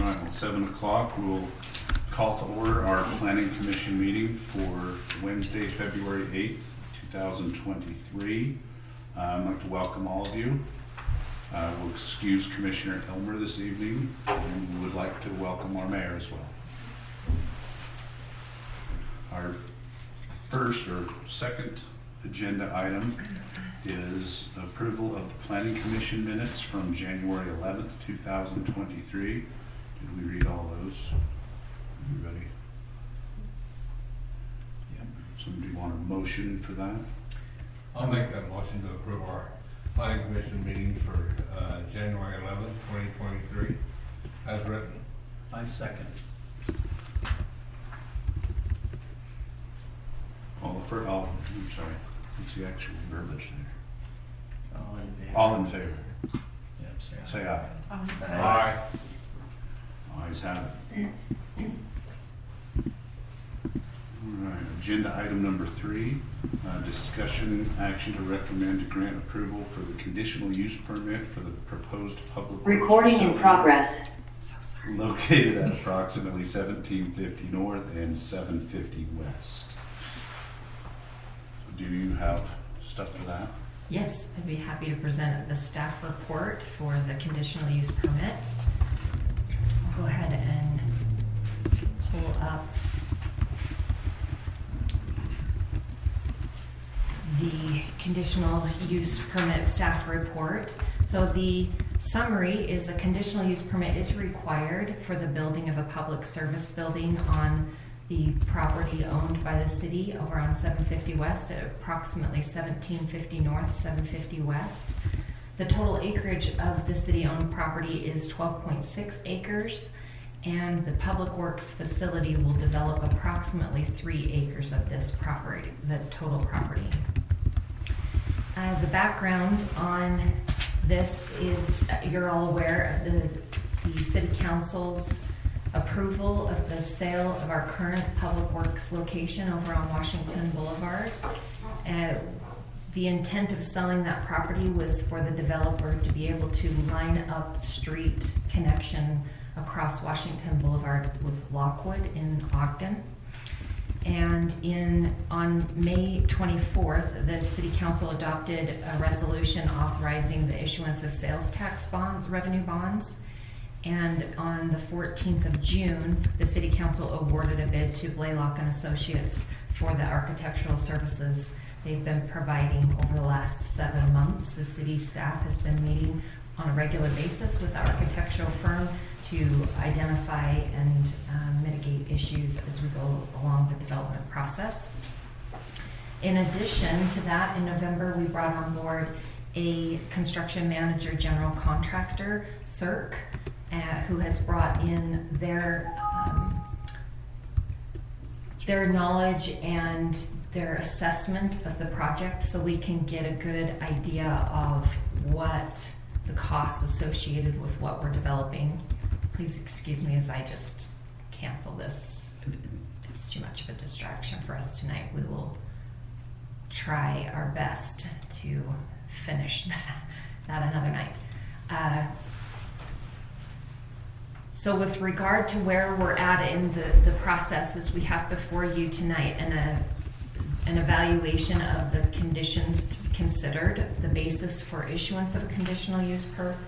right, well, 7 o'clock, we'll call to order our Planning Commission meeting for Wednesday, February 8th, 2023. I'd like to welcome all of you. We'll excuse Commissioner Elmer this evening, and we would like to welcome our mayor as well. Our first or second agenda item is approval of the Planning Commission minutes from January 11th, 2023. Did we read all those? Everybody? Yeah. Somebody want a motion for that? I'll make that motion to approve our Planning Commission meetings for January 11th, 2023, as written. I second. I'm sorry. What's the actual verbiage there? All in favor? All in favor? Yep, Say aye. Aye. Ayes have it. All right, agenda item number 3, discussion action to recommend to grant approval for the conditional use permit for the proposed public works Recording in facility progress. located at approximately 1750 North and 750 West. Do you have stuff for that? Yes, I'd be happy to present the staff report for the conditional use permit. I'll go ahead and pull up the conditional use permit staff report. So the summary is a conditional use permit is required for the building of a public service building on the property owned by the city over on 750 West at approximately 1750 North, 750 West. The total acreage of the city-owned property is 12.6 acres, and the Public Works facility will develop approximately 3 acres of this property, the total property. The background on this is, you're all aware of the City Council's approval of the sale of our current Public Works location over on Washington Boulevard. The intent of selling that property was for the developer to be able to line up street connection across Washington Boulevard with Lockwood in Ogden. And on May 24th, the City Council adopted a resolution authorizing the issuance of sales tax bonds, revenue bonds. And on the 14th of June, the City Council awarded a bid to Blaylock and Associates for the architectural services they've been providing over the last 7 months. The city staff has been meeting on a regular basis with the architectural firm to identify and mitigate issues as we go along the development process. In addition to that, in November, we brought on board a construction manager general contractor, CERC, who has brought in their knowledge and their assessment of the project so we can get a good idea of what the costs associated with what we're developing. Please excuse me as I just cancel this. It's too much of a distraction for us tonight. We will try our best to finish that another night. So with regard to where we're at in the processes we have before you tonight, and an evaluation of the conditions to be considered, the basis for issuance of a conditional use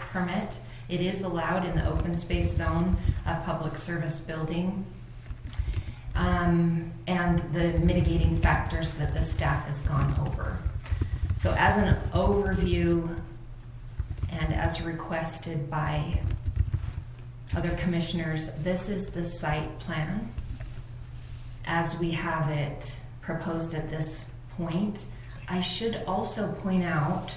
permit. It is allowed in the open space zone of public service building, and the mitigating factors that the staff has gone over. So as an overview, and as requested by other commissioners, this is the site plan as we have it proposed at this point. I should also point out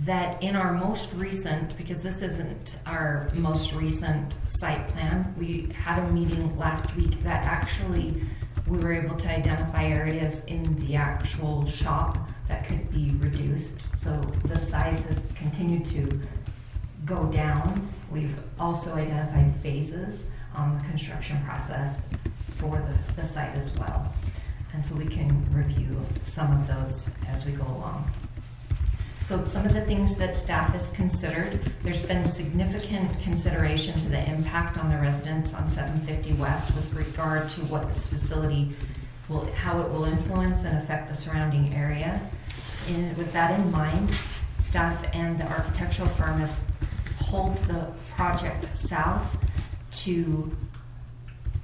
that in our most recent, because this isn't our most recent site plan, we had a meeting last week that actually we were able to identify areas in the actual shop that could be reduced. So the size has continued to go down. We've also identified phases on the construction process for the site as well. And so we can review some of those as we go along. So some of the things that staff has considered, there's been significant consideration to the impact on the residents on 750 West with regard to what this facility will, how it will influence and affect the surrounding area. And with that in mind, staff and the architectural firm have pulled the project south to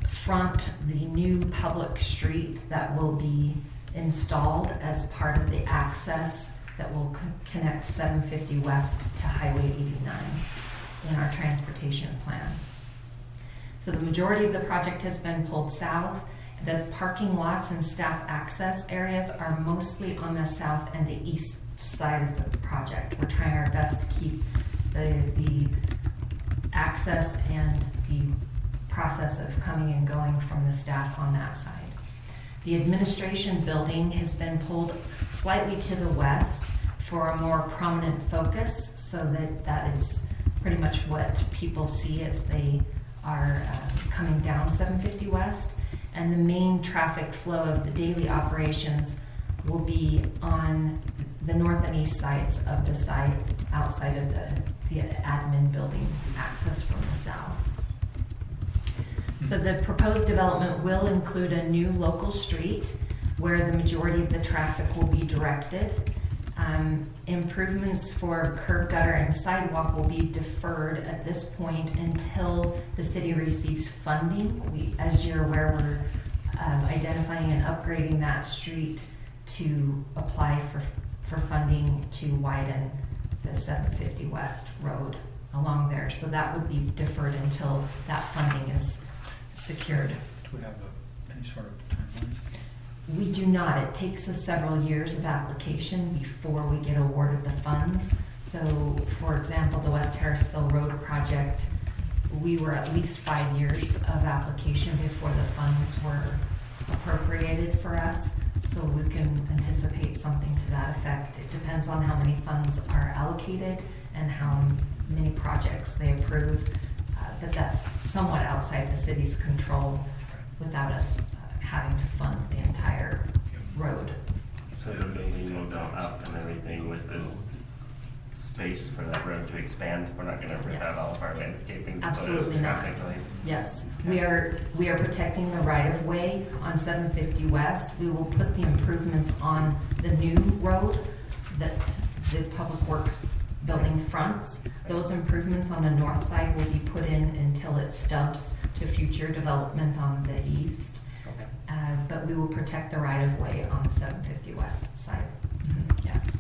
front the new public street that will be installed as part of the access that will connect 750 West to Highway 89 in our transportation plan. So the majority of the project has been pulled south. The parking lots and staff access areas are mostly on the south and the east side of the project. We're trying our best to keep the access and the process of coming and going from the staff on that side. The administration building has been pulled slightly to the west for a more prominent focus, so that is pretty much what people see as they are coming down 750 West. And the main traffic flow of the daily operations will be on the north and east sides of the site, outside of the admin building access from the south. So the proposed development will include a new local street where the majority of the traffic will be directed. Improvements for curb, gutter, and sidewalk will be deferred at this point until the city receives funding. As you're aware, we're identifying and upgrading that street to apply for funding to widen the 750 West Road along there. So that would be deferred until that funding is secured. Do we have any sort of timeline? We do not. It takes us several years of application before we get awarded the funds. So, for example, the West Harrisville Road project, we were at least 5 years of application before the funds were appropriated for us. So we can anticipate something to that effect. It depends on how many funds are allocated and how many projects they approve. But that's somewhat outside the city's control without us having to fund the entire road. So the building will go up and everything with the space for that road to expand. We're not gonna rip Yes. out all of our landscaping. to put Absolutely a not. traffic light. Yes, we are protecting the right of way on 750 West. We will put the improvements on the new road that the Public Works building fronts. Those improvements on the north side will be put in until it stubs to future development on the east. But we will protect the right of way on the 750 West side. Yes.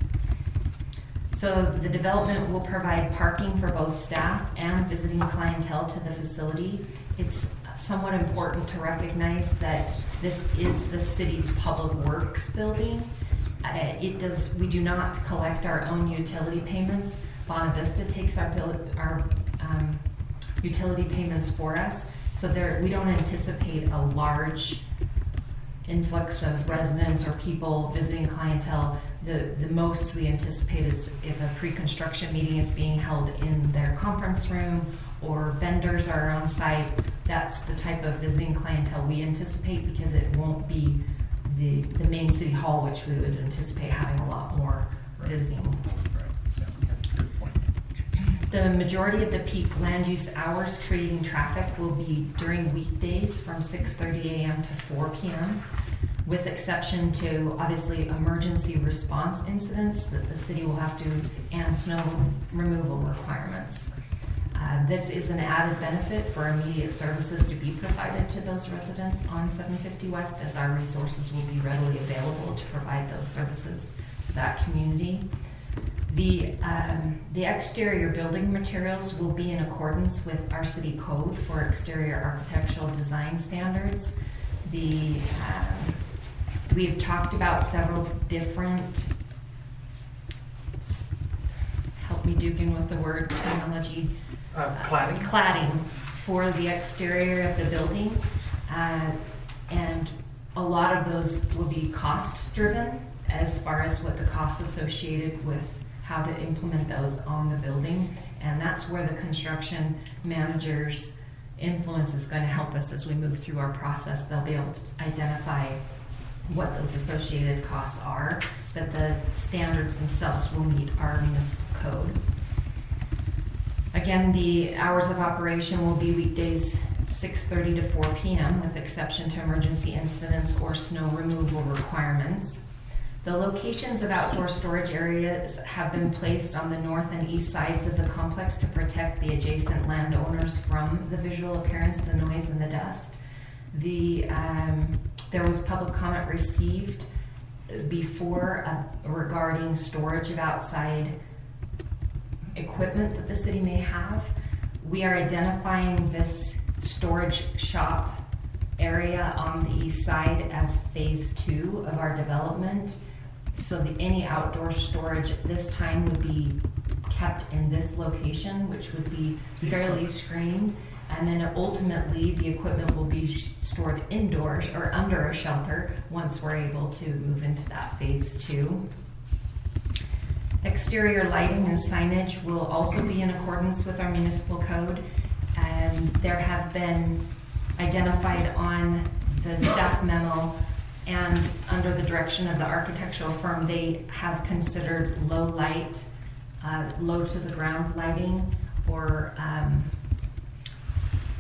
So the development will provide parking for both staff and visiting clientele to the facility. It's somewhat important to recognize that this is the city's Public Works building. We do not collect our own utility payments. Bonavista takes our utility payments for us. So we don't anticipate a large influx of residents or people visiting clientele. The most we anticipate is if a pre-construction meeting is being held in their conference room or vendors are on site. That's the type of visiting clientele we anticipate, because it won't be the main city hall, which we would anticipate having a lot more visiting. The majority of the peak land use hours creating traffic will be during weekdays from 6:30 a.m. to 4 p.m., with exception to obviously emergency response incidents that the city will have to, and snow removal requirements. This is an added benefit for immediate services to be provided to those residents on 750 West, as our resources will be readily available to provide those services to that community. The exterior building materials will be in accordance with our city code for exterior architectural design standards. We've talked about several different, help me Dugan with the word terminology. Cladding. Cladding for the exterior of the building. And a lot of those will be cost driven as far as what the costs associated with how to implement those on the building. And that's where the construction manager's influence is going to help us as we move through our process. They'll be able to identify what those associated costs are. that the standards themselves will meet our municipal code. Again, the hours of operation will be weekdays 6:30 to 4 p.m. with exception to emergency incidents or snow removal requirements. The locations of outdoor storage areas have been placed on the north and east sides of the complex to protect the adjacent landowners from the visual appearance, the noise, and the dust. There was public comment received before regarding storage of outside equipment that the city may have. We are identifying this storage shop area on the east side as phase 2 of our development. So any outdoor storage at this time would be kept in this location, which would be fairly screened. And then ultimately, the equipment will be stored indoors or under a shelter once we're able to move into that phase 2. Exterior lighting and signage will also be in accordance with our municipal code. And there have been identified on the staff memo and under the direction of the architectural firm, they have considered low light, low to the ground lighting, or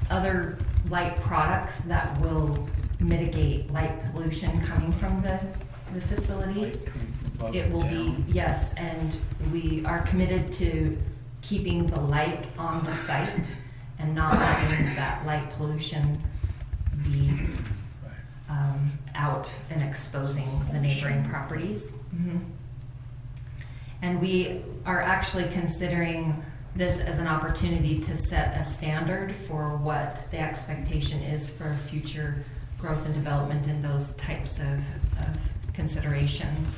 other light products that will mitigate light pollution coming from the facility. Light coming from above It will and be, yes, and we are committed to keeping the light on the site and not letting that light pollution be out and exposing the neighboring properties. And we are actually considering this as an opportunity to set a standard for what the expectation is for future growth and development in those types of considerations.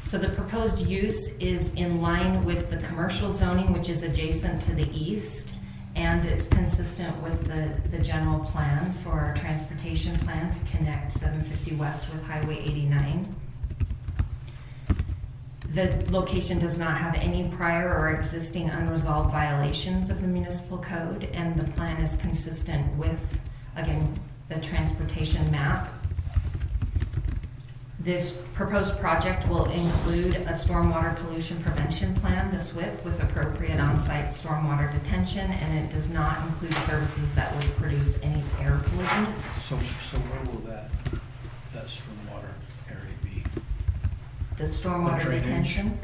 So the proposed use is in line with the commercial zoning, which is adjacent to the east, and it's consistent with the general plan for our transportation plan to connect 750 West with Highway 89. The location does not have any prior or existing unresolved violations of the municipal code, and the plan is consistent with, again, the transportation map. This proposed project will include a stormwater pollution prevention plan, the SWIP, with appropriate on-site stormwater detention, and it does not include services that would produce any air pollutants. So where will that stormwater area be? The stormwater drainage. detention,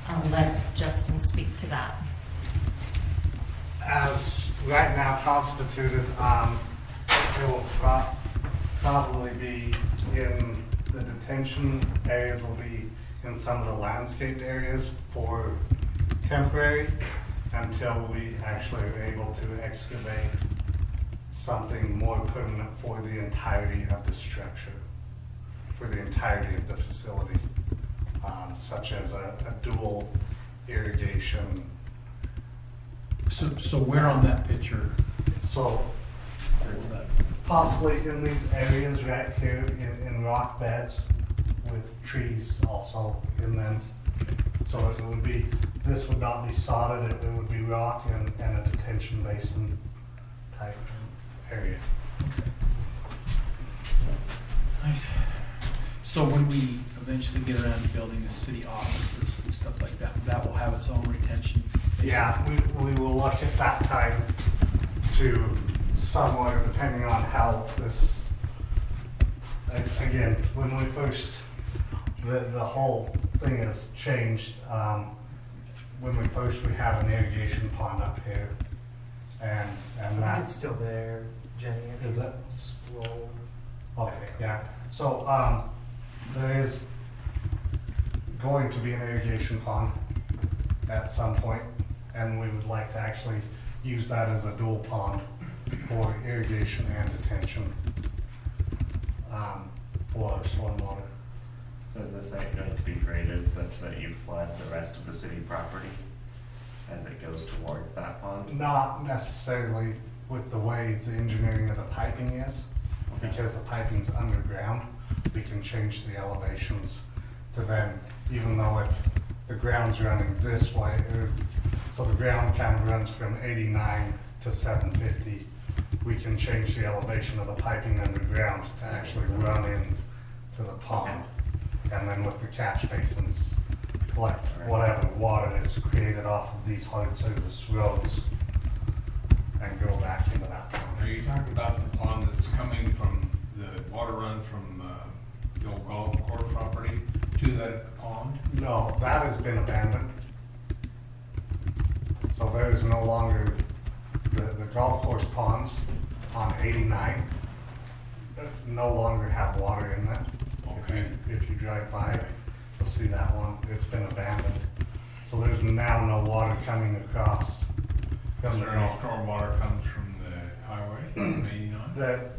I'll let Justin speak to that. As right now constituted, it will probably be in the detention areas, will be in some of the landscaped areas for temporary until we actually are able to excavate something more permanent for the entirety of the structure, for the entirety of the facility, such as a dual irrigation. So where on that picture? So Where will that? possibly in these areas right here in rock beds with trees also in them. So it would be, this would not be sodded, it would be rock and a detention basin type area. Nice. So when we eventually get around to building the city offices and stuff like that, that will have its own retention basin? Yeah, we will look at that time to somewhere, depending on how this, again, when we first, the whole thing has changed. When we had an irrigation pond up here, and that's It's still there, Jenny. Is it? Scroll. okay, yeah. So there is going to be an irrigation pond at some point, and we would like to actually use that as a dual pond for irrigation and detention for our stormwater. So is this site going to be graded such that you flood the rest of the city property as it goes towards that pond? Not necessarily with the way the engineering of the piping is, because the piping's underground, we can change the elevations to then, even though if the ground's running this way, so the ground kind of runs from 89 to 750, we can change the elevation of the piping underground to actually run in to the pond. and then with the catch basins, collect whatever water is created off of these hard surface roads and go back into that pond. Are you talking about the pond that's coming from, the water run from the old golf course property to that pond? No, that has been abandoned. So there is no longer, the golf course ponds on 89 no longer have water in them. Okay. If you drive by, you'll see that one, it's been abandoned. So there's now no water coming across. Is there any storm water comes from the highway, from 89?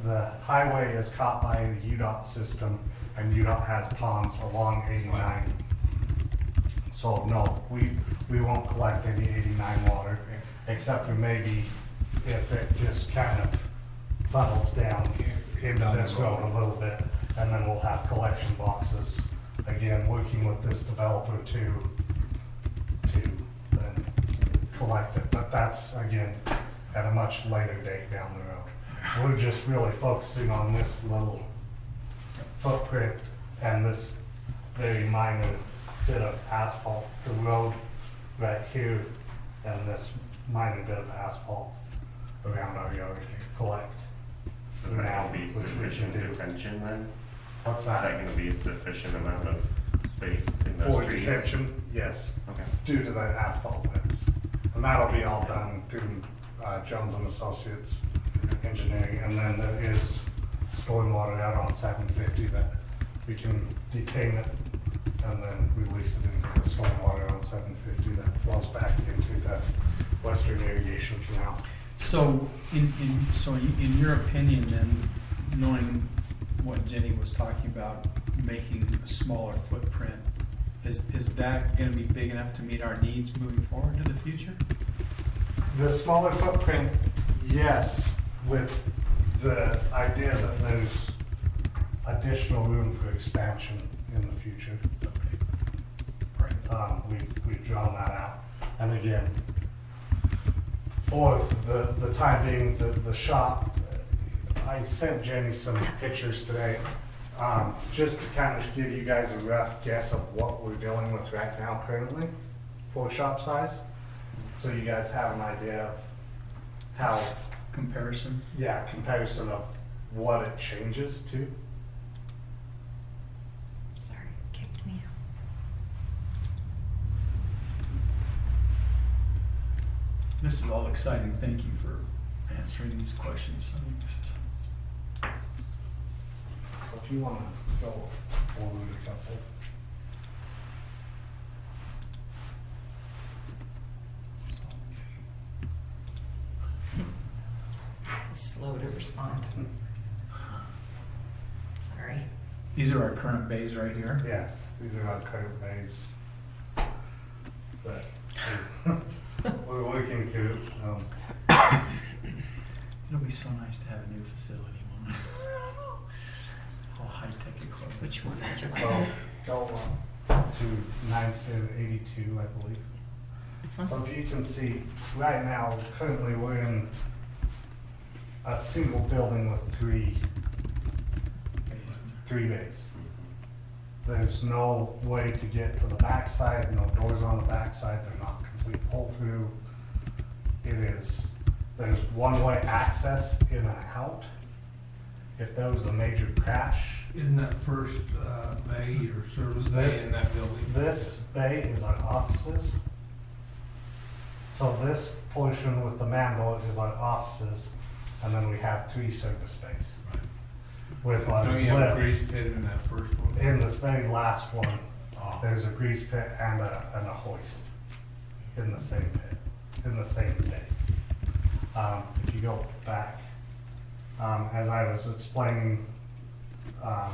The highway is caught by the UDOT system, and UDOT has ponds along 89. So no, we won't collect any 89 water, except for maybe if it just kind of funnels down into this road a little bit, and then we'll have collection boxes. Again, working with this developer to then collect it, but that's, again, at a much later date down the road. We're just really focusing on this little footprint and this very minor bit of asphalt, the road right here, and this minor bit of asphalt around our yard to collect. Is that Now, gonna be which we sufficient can do. detention then? What's Is that that? gonna be a sufficient amount of space in For those trees? detention, yes, Okay. due to the asphalt beds. And that'll be all done through Jones and Associates Engineering. And then there is stormwater out on 750 that we can detain it and then release it into the stormwater on 750 that flows back into the western irrigation canal. So in your opinion then, knowing what Jenny was talking about, making a smaller footprint, is that gonna be big enough to meet our needs moving forward to the future? The smaller footprint, yes, with the idea that there's additional room for expansion in the future. Okay. Right. We've drawn that out. And again, for the time being, the shop, I sent Jenny some pictures today, just to kind of give you guys a rough guess of what we're dealing with right now currently for shop size. So you guys have an idea of how, Comparison? comparison of what it changes to. Sorry, kicked me out. This is all exciting. Thank you for answering these questions. I mean, So if you want to go forward a couple. It's slow to respond. Sorry. These are our current bays right here. Yes, these are our current bays that we're working to. It'll be so nice to have a new facility, won't it? All high-tech equipment. Which one did you So like? go to 982, I believe. This So one? if you can see, right now, currently we're in a single building with three bays. There's no way to get to the backside, no doors on the backside, they're not complete pull-through. There's one-way access in and out. If there was a major crash, Isn't that first bay or service bay This- in that building? this bay is our offices. So this portion with the man door is our offices, and then we have 3 service bays. With our Don't you have a lift. grease pit in that first one? In this very last one, Oh. there's a grease pit and a hoist in the same pit, in the same bay. If you go back, as I was explaining, the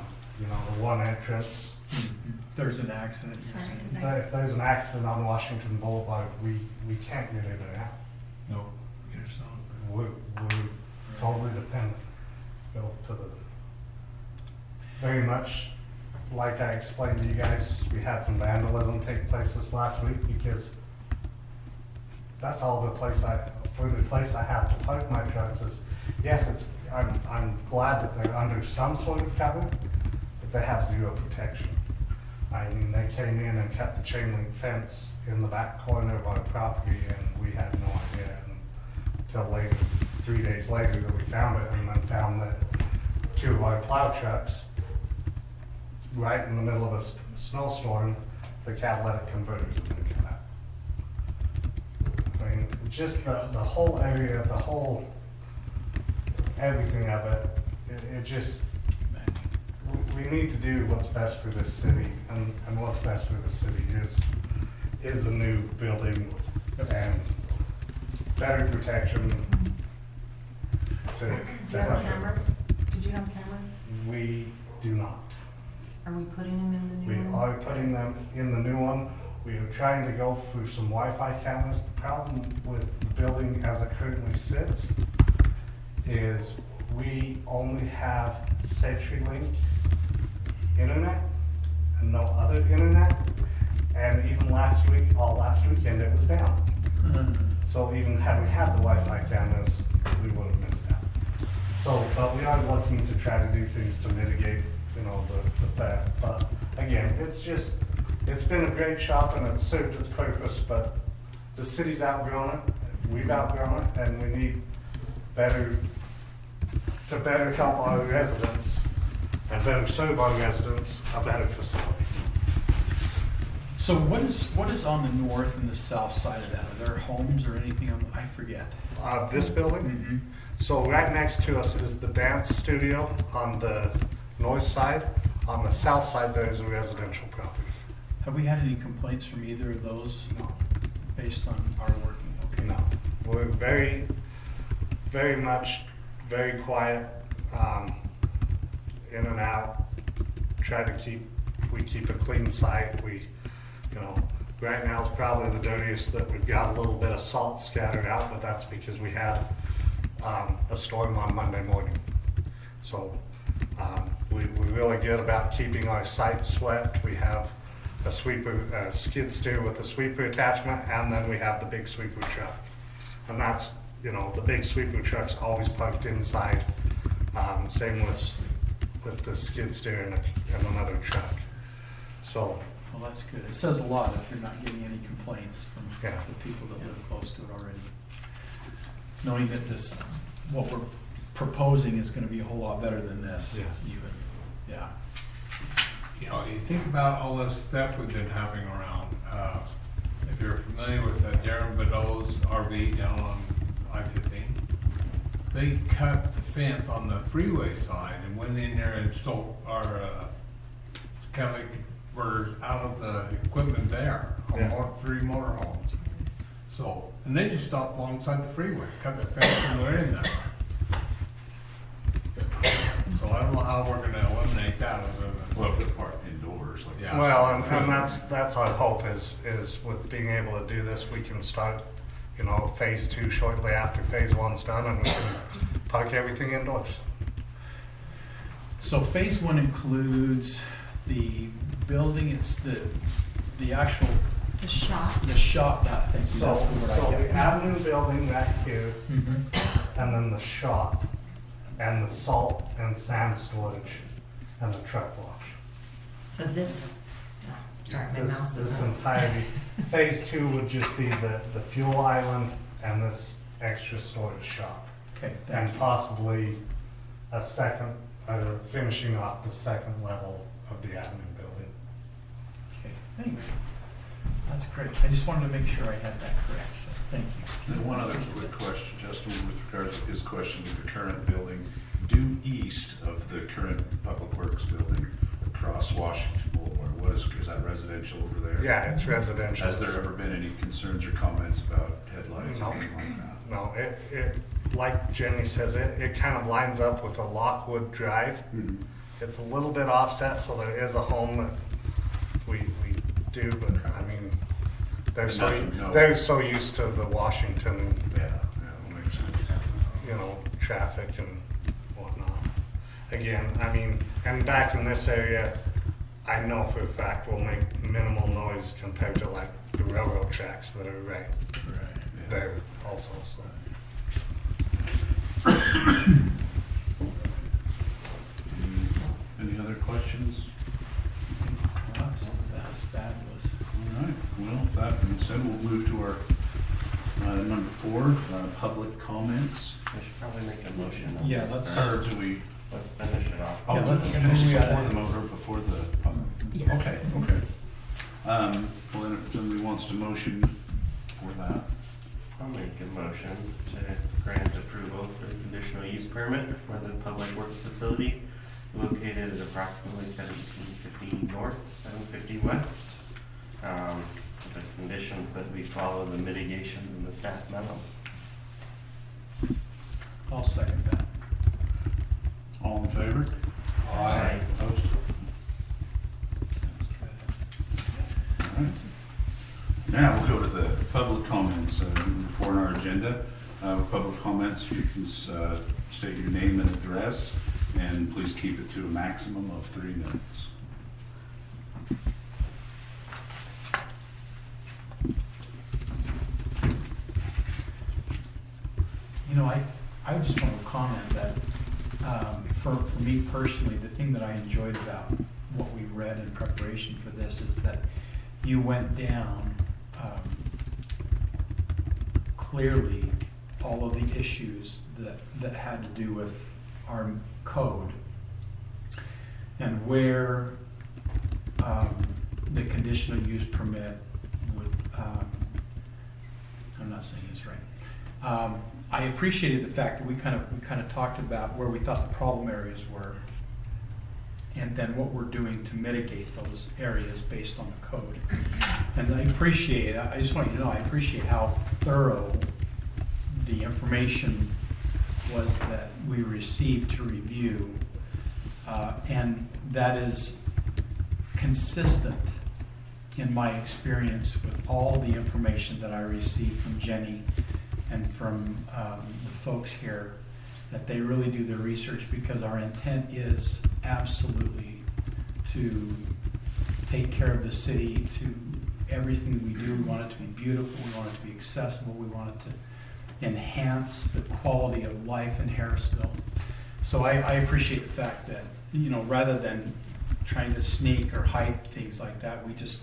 one entrance, If there's an accident. Sorry, did I? if there's an accident on Washington Boulevard, we can't get in and out. No, you're selling. We're totally dependent, built to the, very much like I explained to you guys, we had some vandalism take place this last week because that's all the place I have to park my trucks is, yes, I'm glad that they're under some sort of cover, but they have zero protection. I mean, they came in and cut the chain link fence in the back corner of our property, and we had no idea until later, 3 days later, that we found it, and then found that 2 of our plow trucks, right in the middle of a snowstorm, the catalytic converters had been cut out. I mean, just the whole area, the whole, everything of it, it just, we need to do what's best for this city, and what's best for the city is a new building and better protection to Do you have help it. cameras? Did you have cameras? We do not. Are we putting them in the We new one? are putting them in the new one. We are trying to go through some Wi-Fi cameras. The problem with the building as it currently sits is we only have CenturyLink internet and no other internet. And even last weekend, it was down. So even had we had the Wi-Fi cameras, we would have missed out. So, but we are looking to try to do things to mitigate, the theft. But again, it's been a great shop and it's served its purpose, but the city's outgrown it, we've outgrown it, and we need to better help our residents and better serve our residents a better facility. So what is on the north and the south side of that? Are there homes or anything? I forget. This building? Mm-hmm. So right next to us is the dance studio on the north side. On the south side, there is a residential property. Have we had any complaints from either of those? No. Based on our working? Okay. No, we're very, very much, very quiet, in and out. We keep a clean site. Right now is probably the dirtiest that we've got a little bit of salt scattered out, but that's because we had a storm on Monday morning. So we're really good about keeping our site swept. We have a skid steer with a sweeper attachment, and then we have the big sweeper truck. And that's, the big sweeper truck's always parked inside. Same with the skid steer and another truck. So, Well, that's good. It says a lot if you're not getting any complaints from Yeah. the people that live close to it already. Knowing that what we're proposing is gonna be a whole lot better than this. Yes. Even, yeah. You think about all this theft we've been having around. If you're familiar with Darren Bedow's RV down on I-15, they cut the fence on the freeway side and went in there and stole our catalytic converters out of the equipment there on Yeah. 3 motorhomes. So, and they just stopped alongside the freeway, cut the fence and went in there. So I don't know how we're gonna eliminate that other than. Well, if they're parked indoors, like. Yeah. well, and that's our hope is with being able to do this, we can start, phase 2 shortly after phase 1's done, and we can park everything indoors. So phase 1 includes the building, it's the actual, The shop. the shop, thank you, So, that's the word I so the kept. avenue building right here, Mhm. and then the shop, and the salt and sand storage, and the truck wash. So this, oh, sorry, my mouse is This on. entirety, phase 2 would just be the fuel island and this extra storage shop. Okay, thank And you. possibly finishing off the second level of the avenue building. Okay, thanks. That's great. I just wanted to make sure I had that correct, so thank you. And one other quick question, Justin, with regards to his question with the current building, due east of the current Public Works building, across Washington Boulevard, is that residential over there? Yeah, it's residential. Has there ever been any concerns or comments about headlights or No. anything like that? No, it, like Jenny says, it kind of lines up with a Lockwood Drive. Mhm. It's a little bit offset, so there is a home that we do, but I mean, Nothing, no. they're so used to the Washington, Yeah, that makes sense. traffic and whatnot. Again, I mean, and back in this area, I know for a fact we'll make minimal noise compared to like the railroad tracks that are right Right. there also, so. Any other questions? Awesome. should probably make a motion. on Yeah, this let's- first. Or do we, Let's finish it off. oh, Yeah, do let's we finish do that. before the motor, before the, Yes. okay, okay. Well, then if somebody wants to motion for that. I'll make a motion to grant approval for the conditional use permit for the public works facility located at approximately 1750 north, 750 west. With the conditions that we follow the mitigations in the staff memo. I'll second that. All in favor? Aye. Opposed? All right. Now we'll go to the public comments for our agenda. Public comments, you can state your name and address, and please keep it to a maximum of 3 minutes. You know, I just want to comment that, for me personally, the thing that I enjoyed about what we read in preparation for this is that you went down, clearly all of the issues that had to do with our code and where, the conditional use permit would, I'm not saying this right. I appreciated the fact that we kind of talked about where we thought the problem areas were, and then what we're doing to mitigate those areas based on the code. And I just want you to know, I appreciate how thorough the information was that we received to review, and that is consistent in my experience with all the information that I received from Jenny and from the folks here, that they really do their research, because our intent is absolutely to take care of the city, to everything that we do. We want it to be beautiful, we want it to be accessible, we want it to enhance the quality of life in Harrisville. So I appreciate the fact that, you know, rather than trying to sneak or hide things like that, we just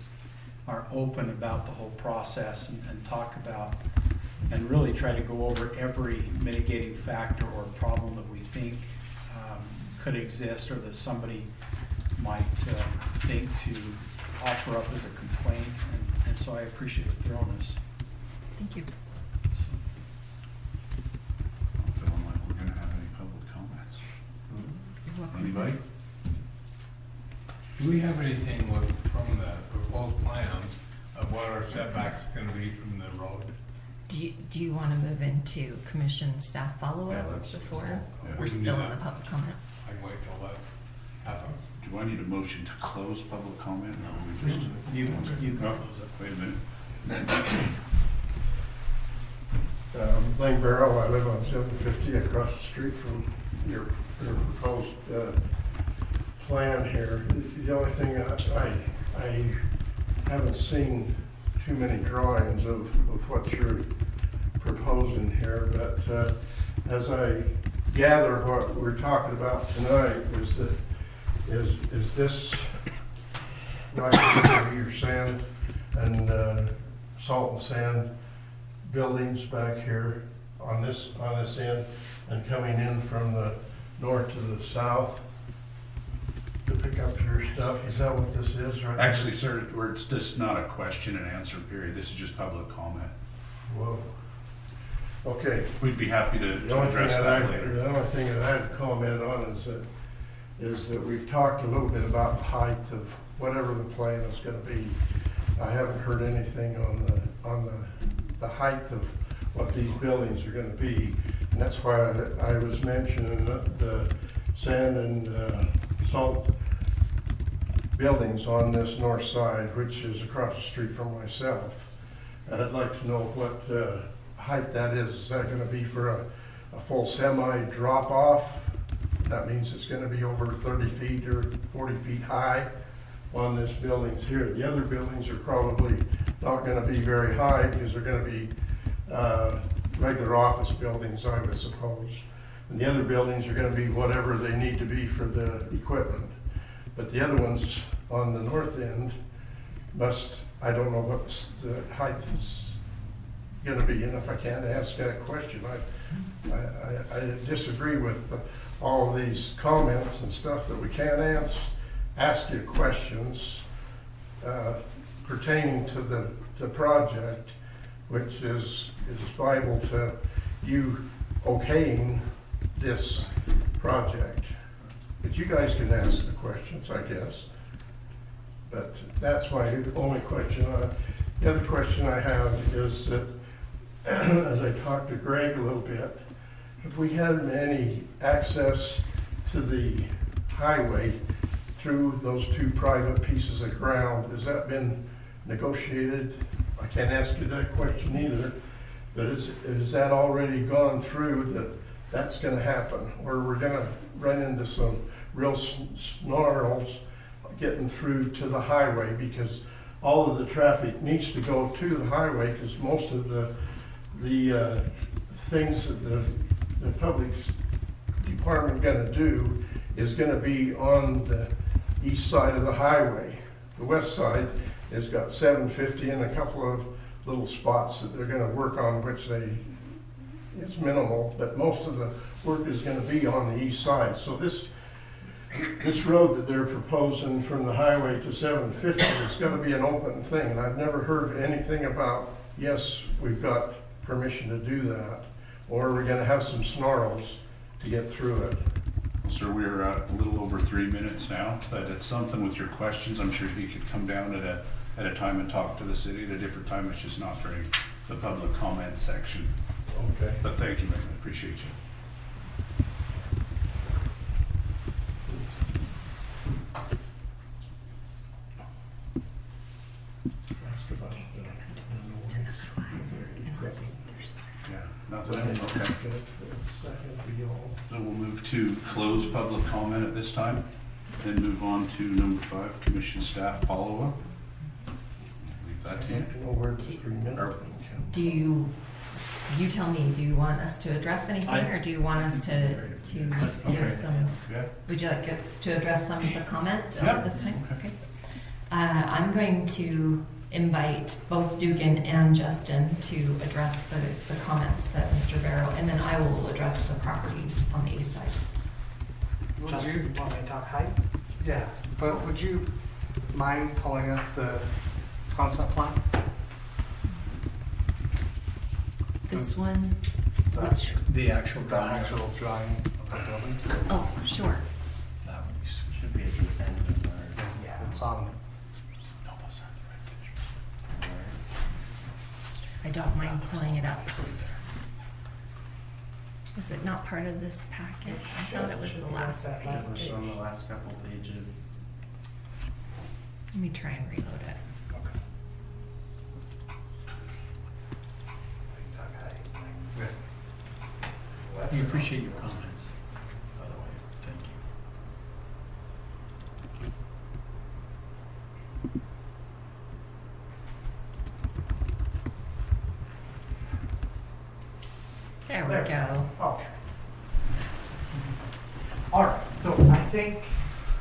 are open about the whole process and talk about and really try to go over every mitigating factor or problem that we think could exist, or that somebody might think to offer up as a complaint. And so I appreciate the thoroughness. Thank you. I don't feel like we're gonna have any public comments. You're welcome. Anybody? Do we have anything from the proposed plans of what our setback's gonna be from the road? Do you want to move into commission staff Yeah, follow-up let's- before yeah. we're We can do still in that. the public comment? I can wait till that happens. Do I need a motion to close public comment, or we just? You can close Oh, it. wait a minute. Blaine Barrow, I live on 750 across the street from your proposed plan here. The only thing I haven't seen too many drawings of what you're proposing here, but as I gather what we're talking about tonight is this not going to be your sand and salt and sand buildings back here on this end, and coming in from the north to the south to pick up your stuff? Is that what this is right now? Actually, sir, it's just not a question and answer period. This is just public comment. Whoa. Okay. We'd be happy to The only thing address that later. The only thing that I had to comment on is that we've talked a little bit about the height of whatever the plan is gonna be. I haven't heard anything on the height of what these buildings are gonna be. And that's why I was mentioning the sand and salt buildings on this north side, which is across the street from myself. And I'd like to know what height that is. Is that gonna be for a full semi drop off? That means it's gonna be over 30 feet or 40 feet high on this buildings here. The other buildings are probably not gonna be very high because they're gonna be regular office buildings, I would suppose. And the other buildings are gonna be whatever they need to be for the equipment. But the other ones on the north end I don't know what the height is gonna be, and if I can't ask that question, I disagree with all of these comments and stuff that we can't ask you questions pertaining to the project, which is vital to you okaying this project. But you guys can ask the questions, I guess. But that's my only question. The other question I have is that, as I talked to Greg a little bit, if we had any access to the highway through those two private pieces of ground, has that been negotiated? I can't ask you that question either, but is that already gone through that that's gonna happen? Or we're gonna run into some real snarls getting through to the highway, because all of the traffic needs to go to the highway, because most of the things that the public department gonna do is gonna be on the east side of the highway. The west side has got 750 and a couple of little spots that they're gonna work on, which it's minimal, but most of the work is gonna be on the east side. So this road that they're proposing from the highway to 750 is gonna be an open thing. And I've never heard anything about, yes, we've got permission to do that, or we're gonna have some snarls to get through it. Sir, we're a little over 3 minutes now, but it's something with your questions. I'm sure he could come down at a time and talk to the city at a different time. It's just not during the public comment section. Okay. But thank you, man. I appreciate you. Ask about Yeah, nothing? Okay. the So we'll move to close public comment at this time, then move on to number 5, commission staff follow-up. Leave that to you. know where the 3 minute thing comes. Do you tell me, do you want us to address anything, or do you want us to give some, Yeah? would you like us to address some of the comment Yeah. at this time? Okay. I'm going to invite both Dugan and Justin to address the comments that Mr. Barrow, and then I will address the property on the east side. Would you want me to talk height? Yeah, but would you mind pulling up the concept plan? This one? That's The actual the drawing. actual drawing of the building. Oh, sure. That would be sweet. Should be at the end of our. Yeah, it's on. I don't mind pulling it up. Is it not part of this packet? I thought it was the last It page. was on the last couple pages. Let me try and reload it. We appreciate your comments, by the way. Thank you. There we go. Okay. All right, so I think,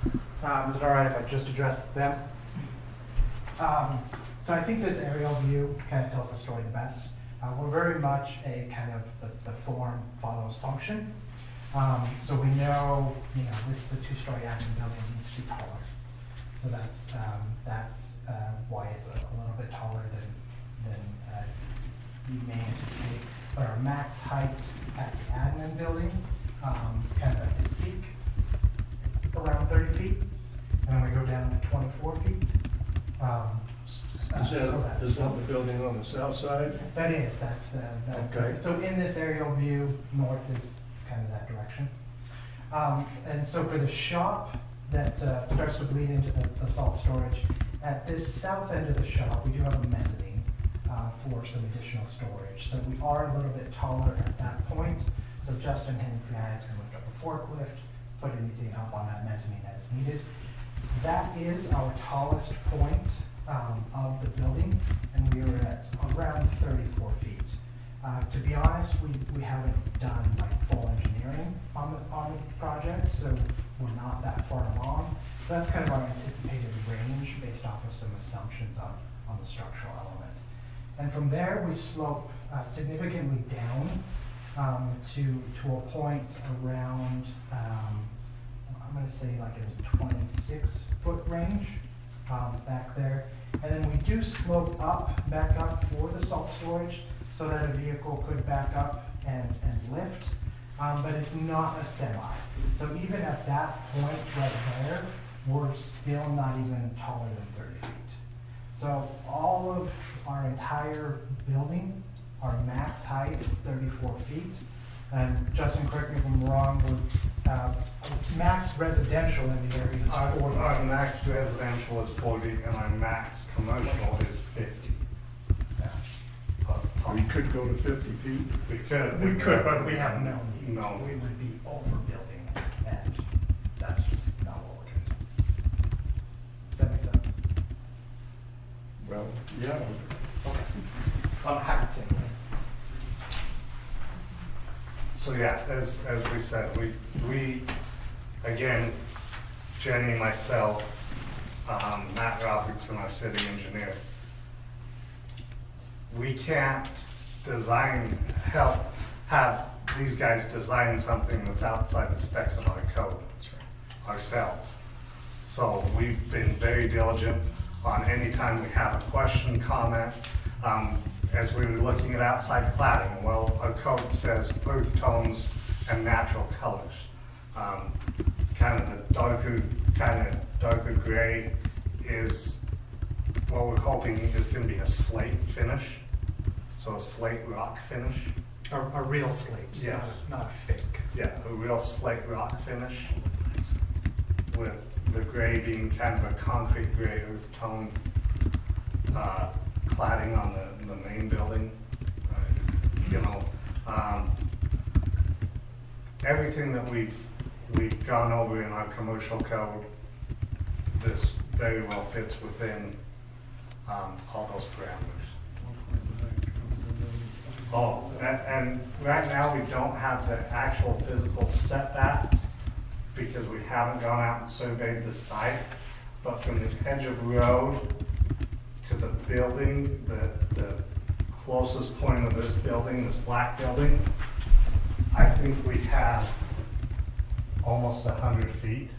is it all right if I just address them? So I think this aerial view kind of tells the story the best. We're very much a kind of the form follows function. So we know, this is a 2-story admin building, it needs to be taller. So that's why it's a little bit taller than you may anticipate. But our max height at the admin building, kind of at this peak, is around 30 feet. And then we go down to 24 feet. Is that the building on the south side? That's Okay. so in this aerial view, north is kind of that direction. And so for the shop that starts to bleed into the salt storage, at this south end of the shop, we do have a mezzanine for some additional storage. So we are a little bit taller at that point. So Justin and his guys can lift up a forklift, put anything up on that mezzanine as needed. That is our tallest point of the building, and we are at around 34 feet. To be honest, we haven't done like full engineering on the project, so we're not that far along. That's kind of our anticipated range based off of some assumptions on the structural elements. And from there, we slope significantly down to a point around, I'm gonna say like a 26-foot range, back there. And then we do slope back up for the salt storage so that a vehicle could back up and lift, but it's not a semi. So even at that point right there, we're still not even taller than 30 feet. So all of our entire building, our max height is 34 feet. And Justin, correct me if I'm wrong, max residential in the area is 40. Our max residential is 40 and our max commercial is 50. Yeah. We could go to 50 feet. We could. We could, but we have no need. No. We would be overbuilding, and that's just not what we're gonna do. Does that make sense? Well, yeah. Okay. On heights anyways. So yeah, as we said, we again, Jenny, myself, Matt Robertson, our city engineer, we can't have these guys design something that's outside the specs of our code ourselves. So we've been very diligent on any time we have a question, comment. As we were looking at outside cladding, well, our code says earth tones and natural colors. Kind of the darker gray is what we're hoping is going to be a slate finish. So a slate rock finish. A real slate, Yes. not a fake. Yeah, a real slate rock finish with the gray being kind of a concrete gray earth tone cladding on the main building. Everything that we've gone over in our commercial code, this very well fits within all those parameters. Oh, and right now we don't have the actual physical setbacks because we haven't gone out and surveyed the site. But from the edge of road to the building, the closest point of this building, this black building, I think we have almost 100 feet.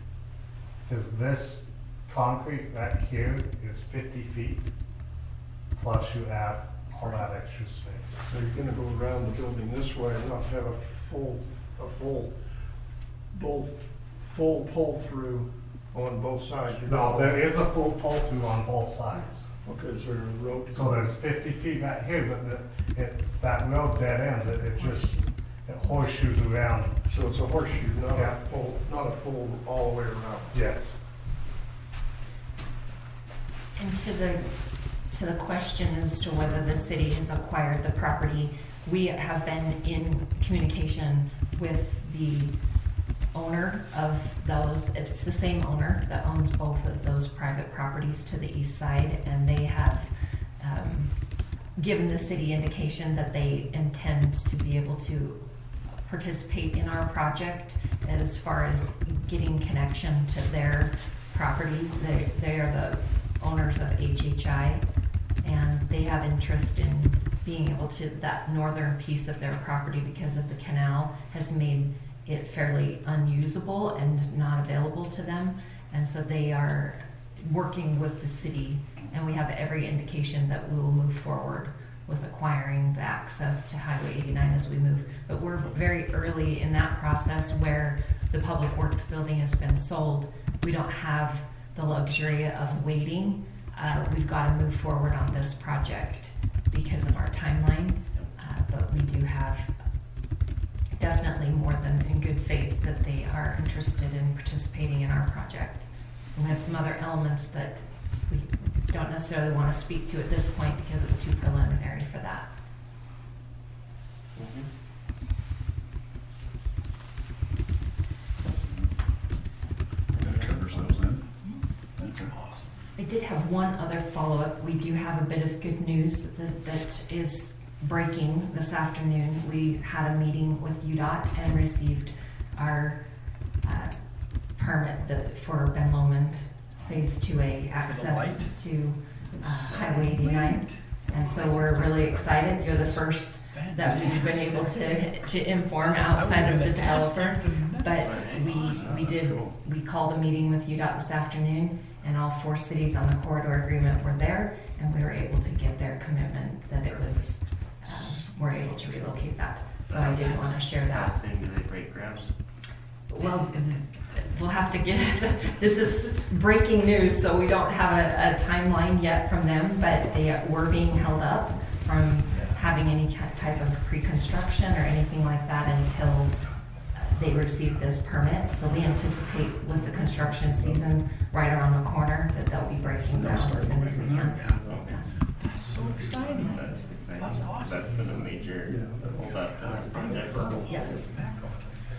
Because this concrete right here is 50 feet, plus you add all that extra space. So you're gonna go around the building this way and not have a full pull through on both sides. You're No, gonna- there is a full pull-through on both sides. Okay, so there's a road. So there's 50 feet right here, but that road dead ends, it horseshoes around. So it's a horseshoe, not Yeah. not a full all the way around. Yes. And to the question as to whether the city has acquired the property, we have been in communication with the owner of those. It's the same owner that owns both of those private properties to the east side, and they have given the city indication that they intend to be able to participate in our project as far as getting connection to their property. They are the owners of HHI, and they have interest in being able to, that northern piece of their property, because of the canal, has made it fairly unusable and not available to them. And so they are working with the city, and we have every indication that we will move forward with acquiring the access to Highway 89 as we move. But we're very early in that process where the Public Works building has been sold. We don't have the luxury of waiting. We've got to move forward on this project because of our timeline. But we do have definitely more than in good faith that they are interested in participating in our project. And we have some other elements that we don't necessarily want to speak to at this point because it's too preliminary for that. That covers those in. Okay. I did have one other follow-up. We do have a bit of good news that is breaking this afternoon. We had a meeting with UDOT and received our permit for Ben Lomond Phase 2A access to Highway 89. And so we're really excited. You're the first that we've been able to inform outside of the developer. But we called a meeting with UDOT this afternoon, and all 4 cities on the corridor agreement were there, and we were able to get their commitment that it was, we're able to relocate that. So I did want to share How that. soon do they break ground? Well, we'll have to get, this is breaking news, so we don't have a timeline yet from them, but they were being held up from having any type of pre-construction or anything like that until they receive this permit. So we anticipate with the construction season right around the corner that they'll be breaking ground as soon as we can. Yes. That's so exciting. That's exciting. That's awesome. That's been a major hold up to the project. Yes.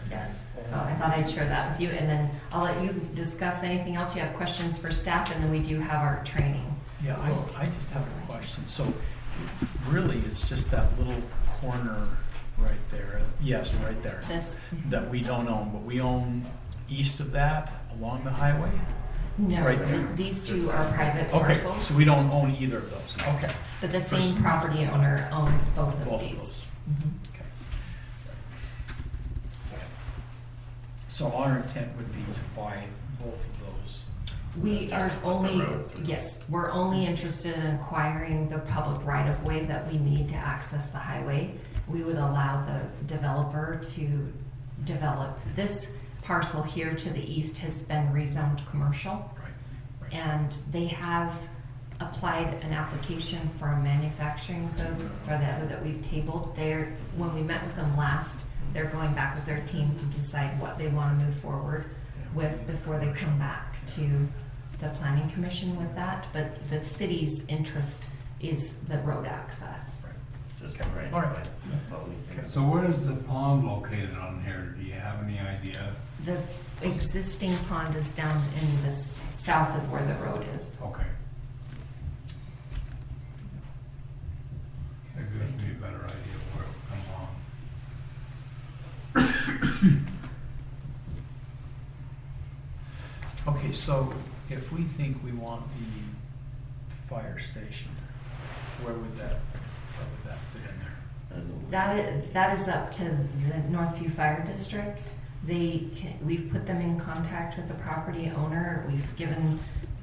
Yes, so I thought I'd share that with you, and then I'll let you discuss anything else. You have questions for staff, and then we do have our training. Yeah, I just have a question. So really, it's just that little corner right there. Yes, right there. This, That we don't own, but we own east of that along the highway? no, Right there. these two are private Okay, parcels. so we don't own either of those. Okay. But the same property owner owns both of Both of these. those. Mhm. Okay. So our intent would be to buy both of those. We are only, yes, we're only interested in acquiring the public right-of-way that we need to access the highway. We would allow the developer to develop. This parcel here to the east has been rezoned commercial. Right. And they have applied an application for a manufacturing zone for that we've tabled. When we met with them last, they're going back with their team to decide what they want to move forward with before they come back to the planning commission with that. But the city's interest is the road access. Just Okay. right. All right. That's all we think. So where is the pond located on here? Do you have any idea? The existing pond is down in the south of where the road is. Okay. That gives me a better idea of where it will come along. Okay, so if we think we want the fire station, where would that fit in there? That is up to the Northview Fire District. We've put them in contact with the property owner. We've given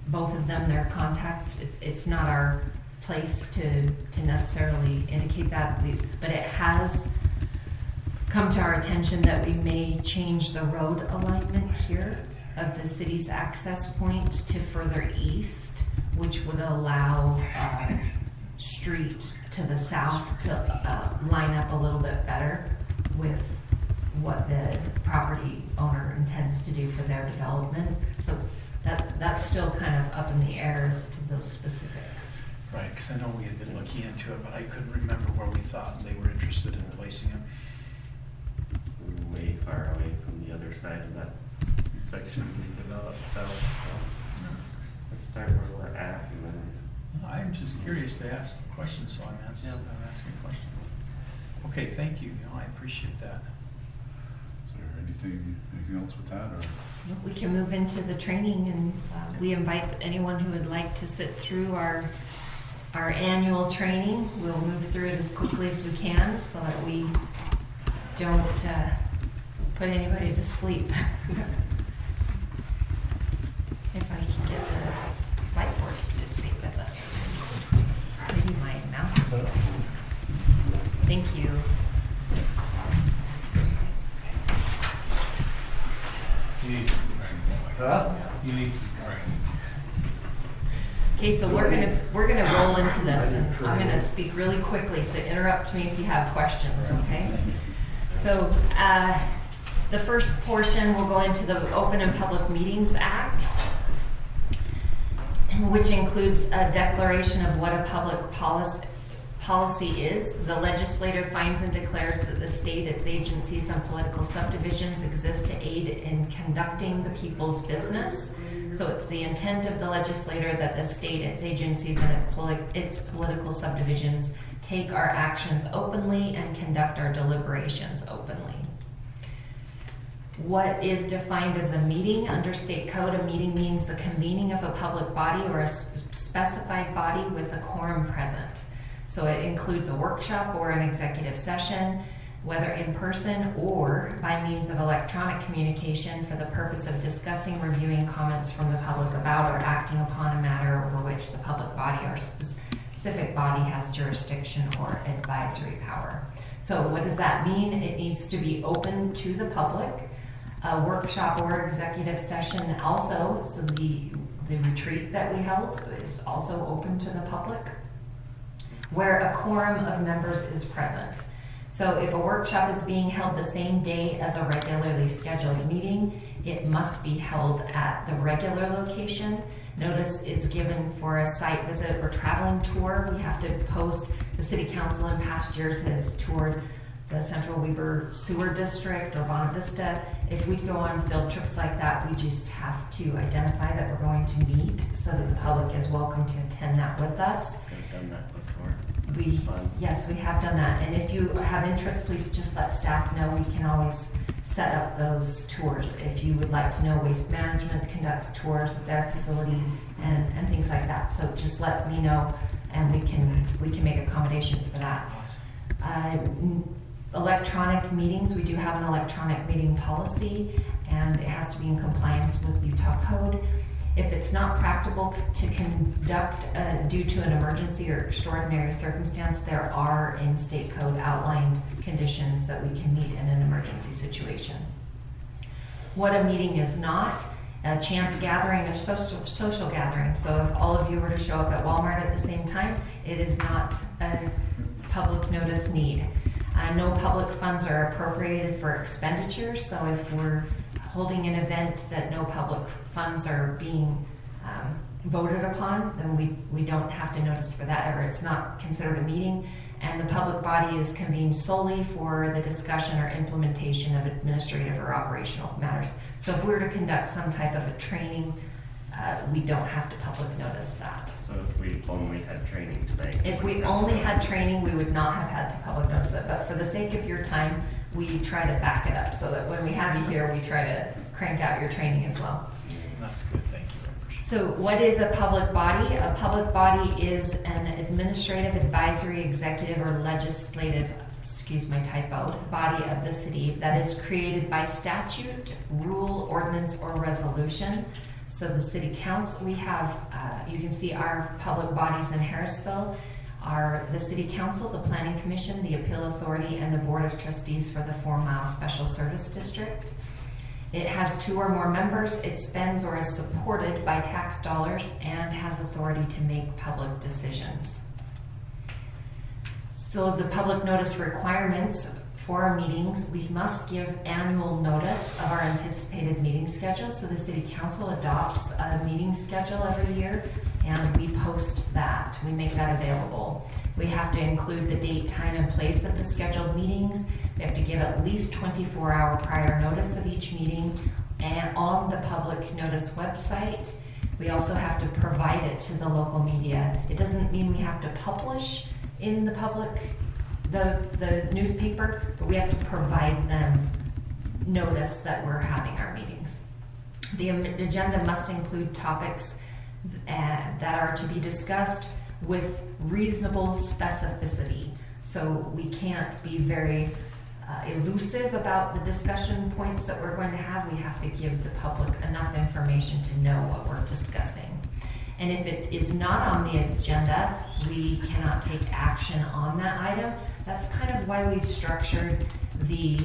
both of them their contact. It's not our place to necessarily indicate that, but it has come to our attention that we may change the road alignment here of the city's access point to further east, which would allow street to the south to line up a little bit better with what the property owner intends to do for their development. So that's still kind of up in the air as to those specifics. Right, because I know we had been looking into it, but I couldn't remember where we thought they were interested in placing it. We're way far away from the other side of that section we developed, so let's start where we're at and then. I'm just curious to ask questions, so I'm asking a question. Okay, thank you. I appreciate that. Is there anything else with that, or? We can move into the training, and we invite anyone who would like to sit through our annual training. We'll move through it as quickly as we can so that we don't put anybody to sleep. If I can get the whiteboard to speak with us. Maybe my mouse is closed. Thank you. You need some training. Huh? You need some training. Okay, so we're gonna roll into this, and I'm gonna speak really quickly, so interrupt me if you have questions, okay? So, the first portion will go into the Open and Public Meetings Act, which includes a declaration of what a public policy is. The legislator finds and declares that the state, its agencies, and political subdivisions exist to aid in conducting the people's business. So it's the intent of the legislator that the state, its agencies, and its political subdivisions take our actions openly and conduct our deliberations openly. What is defined as a meeting? Under state code, a meeting means the convening of a public body or a specified body with a quorum present. So it includes a workshop or an executive session, whether in person or by means of electronic communication for the purpose of discussing, reviewing comments from the public about or acting upon a matter over which the public body or specific body has jurisdiction or advisory power. So what does that mean? It needs to be open to the public. A workshop or executive session also, so the retreat that we held is also open to the public, where a quorum of members is present. So if a workshop is being held the same day as a regularly scheduled meeting, it must be held at the regular location. Notice is given for a site visit or traveling tour. We have to post. The city council in past years has toured the Central Weber Sewer District or Bonita Vista. If we go on field trips like that, we just have to identify that we're going to meet so that the public is welcome to attend that with us. I've done that before. Fun. Yes, we have done that. And if you have interest, please just let staff know. We can always set up those tours. If you would like to know, Waste Management conducts tours at their facility and things like that. So just let me know and we can make accommodations for that. Electronic meetings, we do have an electronic meeting policy and it has to be in compliance with Utah code. If it's not practicable to conduct due to an emergency or extraordinary circumstance, there are in state code outlined conditions that we can meet in an emergency situation. What a meeting is not: a chance gathering, a social gathering. So if all of you were to show up at Walmart at the same time, it is not a public notice need. No public funds are appropriated for expenditures, so if we're holding an event that no public funds are being voted upon, then we don't have to notice for that, or it's not considered a meeting. And the public body is convened solely for the discussion or implementation of administrative or operational matters. So if we were to conduct some type of a training, we don't have to public notice that. So if we only had training today. If we only had training, we would not have had to public notice it, but for the sake of your time, we try to back it up so that when we have you here, we try to crank out your training as well. That's good, thank you. So what is a public body? A public body is an administrative, advisory, executive, or legislative, excuse my typo, body of the city that is created by statute, rule, ordinance, or resolution. So the city council, we have, you can see our public bodies in Harrisville are the city council, the planning commission, the appeal authority, and the board of trustees for the 4 Mile Special Service District. It has 2 or more members, it spends or is supported by tax dollars, and has authority to make public decisions. So the public notice requirements for our meetings: we must give annual notice of our anticipated meeting schedule. So the city council adopts a meeting schedule every year and we post that, we make that available. We have to include the date, time, and place of the scheduled meetings. We have to give at least 24-hour prior notice of each meeting and on the public notice website. We also have to provide it to the local media. It doesn't mean we have to publish in the public, the newspaper, but we have to provide them notice that we're having our meetings. The agenda must include topics that are to be discussed with reasonable specificity. So we can't be very elusive about the discussion points that we're going to have. We have to give the public enough information to know what we're discussing. And if it is not on the agenda, we cannot take action on that item. That's kind of why we've structured the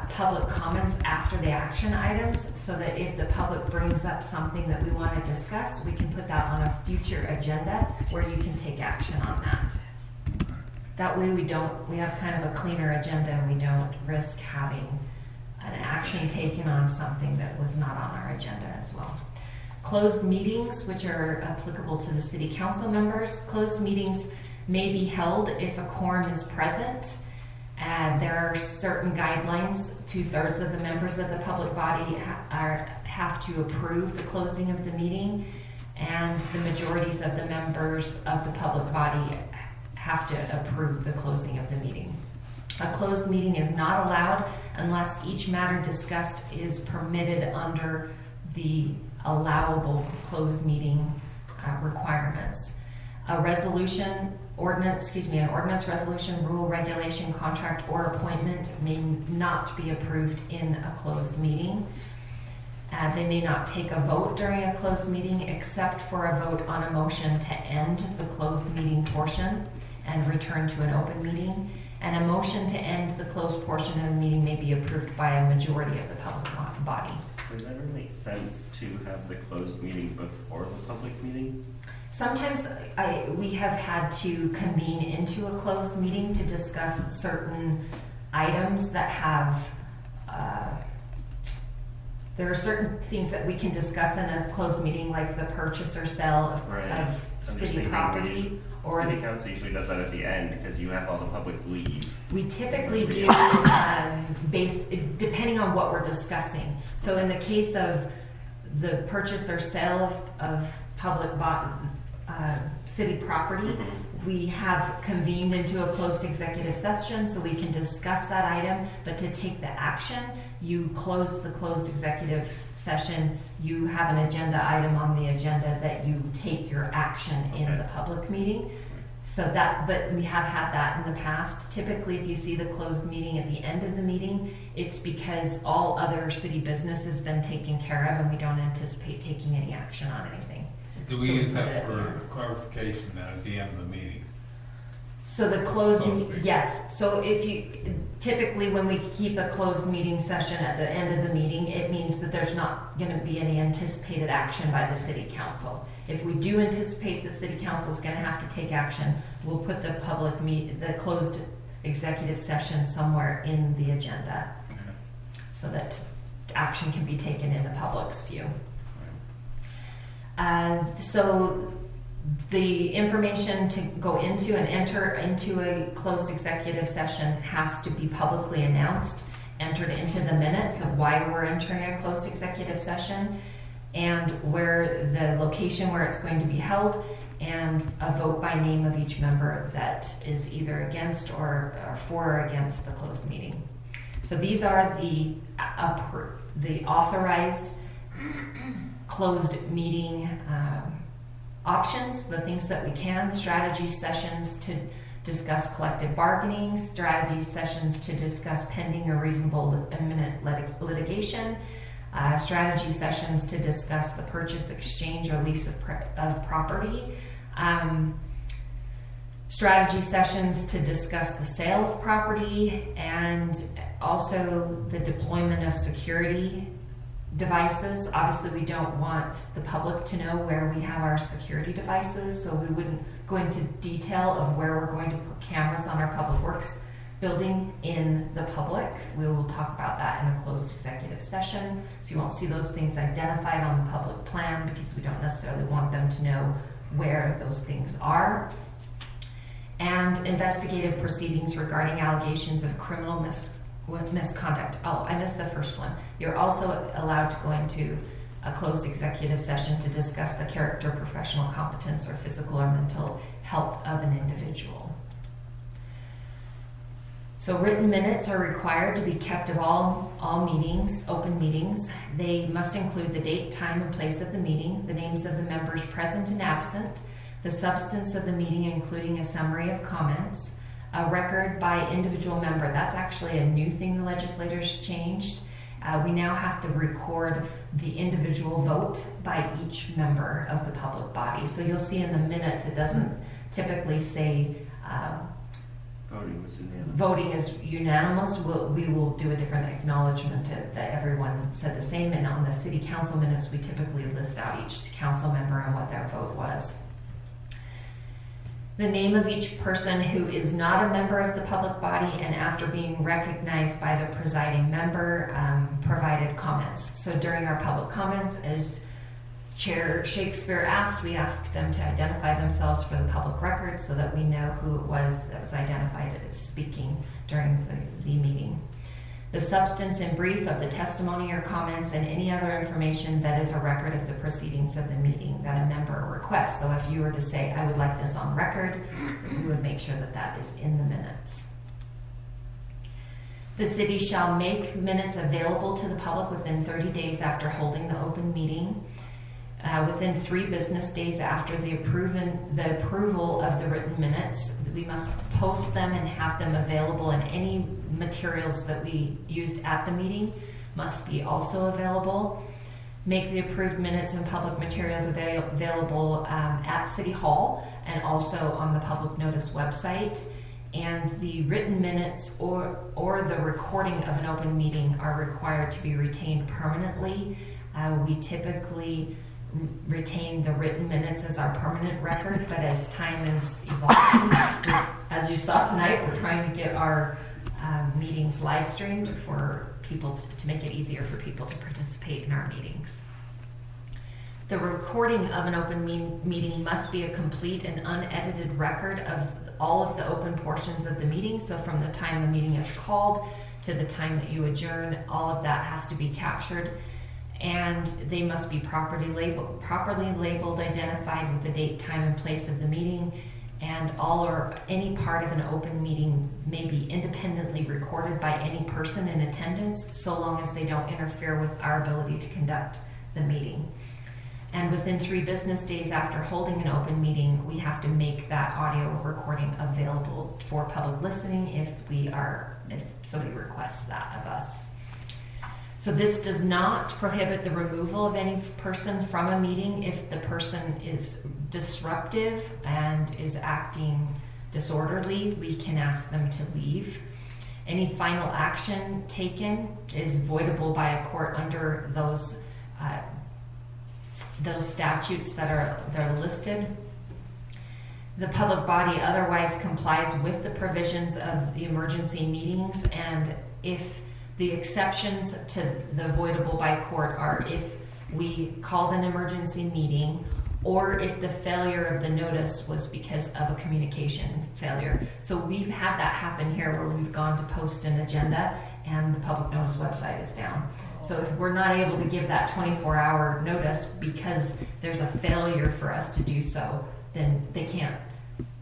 public comments after the action items, so that if the public brings up something that we want to discuss, we can put that on a future agenda where you can take action on that. That way we have kind of a cleaner agenda and we don't risk having an action taken on something that was not on our agenda as well. Closed meetings, which are applicable to the city council members. Closed meetings may be held if a quorum is present. There are certain guidelines. 2/3 of the members of the public body have to approve the closing of the meeting, and the majorities of the members of the public body have to approve the closing of the meeting. A closed meeting is not allowed unless each matter discussed is permitted under the allowable closed meeting requirements. A resolution an ordinance, resolution, rule, regulation, contract, or appointment may not be approved in a closed meeting. They may not take a vote during a closed meeting except for a vote on a motion to end the closed meeting portion and return to an open meeting. And a motion to end the closed portion of a meeting may be approved by a majority of the public body. Would it ever make sense to have the closed meeting before the public meeting? Sometimes we have had to convene into a closed meeting to discuss certain items that have, there are certain things that we can discuss in a closed meeting, like the purchase or sale of I'm just city thinking property. Or City council usually does that at the end because you have all the public leave. we typically do, depending on what we're discussing. So in the case of the purchase or sale of public city property, we have convened into a closed executive session so we can discuss that item, but to take the action, you close the closed executive session, you have an agenda item on the agenda that you take your action in the public meeting. So that, but we have had that in the past. Typically, if you see the closed meeting at the end of the meeting, it's because all other city business has been taken care of and we don't anticipate taking any action on anything. Do we So we use put that it for there. clarification then at the end of the meeting? So the closed, So to speak. yes, so if you, typically when we keep a closed meeting session at the end of the meeting, it means that there's not gonna be any anticipated action by the city council. If we do anticipate that city council is gonna have to take action, we'll put the the closed executive session somewhere in the agenda so that action can be taken in the public's view. So the information to go into and enter into a closed executive session has to be publicly announced, entered into the minutes of why we're entering a closed executive session, and where the location where it's going to be held, and a vote by name of each member that is either against or for or against the closed meeting. So these are the authorized closed meeting options, the things that we can: strategy sessions to discuss collective bargaining, strategy sessions to discuss pending or reasonable imminent litigation, strategy sessions to discuss the purchase, exchange, or lease of property, strategy sessions to discuss the sale of property, and also the deployment of security devices. Obviously, we don't want the public to know where we have our security devices, so we wouldn't go into detail of where we're going to put cameras on our public works building in the public. We will talk about that in a closed executive session, so you won't see those things identified on the public plan because we don't necessarily want them to know where those things are. And investigative proceedings regarding allegations of criminal misconduct. Oh, I missed the first one. You're also allowed to go into a closed executive session to discuss the character, professional competence, or physical or mental health of an individual. So written minutes are required to be kept of all meetings, open meetings. They must include the date, time, and place of the meeting, the names of the members present and absent, the substance of the meeting, including a summary of comments, a record by individual member. That's actually a new thing the legislators changed. We now have to record the individual vote by each member of the public body. So you'll see in the minutes, it doesn't typically say Voting was unanimous. voting is unanimous. We will do a different acknowledgement that everyone said the same. And on the city council minutes, we typically list out each council member and what their vote was. The name of each person who is not a member of the public body, and after being recognized by the presiding member, provided comments. So during our public comments, as Chair Shakespeare asked, we asked them to identify themselves for the public record so that we know who it was that was identified as speaking during the meeting. The substance and brief of the testimony or comments and any other information that is a record of the proceedings of the meeting that a member requests. So if you were to say, I would like this on record, we would make sure that that is in the minutes. The city shall make minutes available to the public within 30 days after holding the open meeting. Within 3 business days after the approval of the written minutes, we must post them and have them available, and any materials that we used at the meeting must be also available. Make the approved minutes and public materials available at City Hall and also on the public notice website. And the written minutes or the recording of an open meeting are required to be retained permanently. We typically retain the written minutes as our permanent record, but as time is evolving, as you saw tonight, we're trying to get our meetings live streamed for people to make it easier for people to participate in our meetings. The recording of an open meeting must be a complete and unedited record of all of the open portions of the meeting. So from the time the meeting is called to the time that you adjourn, all of that has to be captured. And they must be properly labeled, identified with the date, time, and place of the meeting, and all or any part of an open meeting may be independently recorded by any person in attendance, so long as they don't interfere with our ability to conduct the meeting. And within 3 business days after holding an open meeting, we have to make that audio recording available for public listening if somebody requests that of us. So this does not prohibit the removal of any person from a meeting if the person is disruptive and is acting disorderly. We can ask them to leave. Any final action taken is voidable by a court under those statutes that are listed. The public body otherwise complies with the provisions of the emergency meetings, and if the exceptions to the voidable by court are if we called an emergency meeting or if the failure of the notice was because of a communication failure. So we've had that happen here where we've gone to post an agenda and the public notice website is down. So if we're not able to give that 24-hour notice because there's a failure for us to do so, then they can't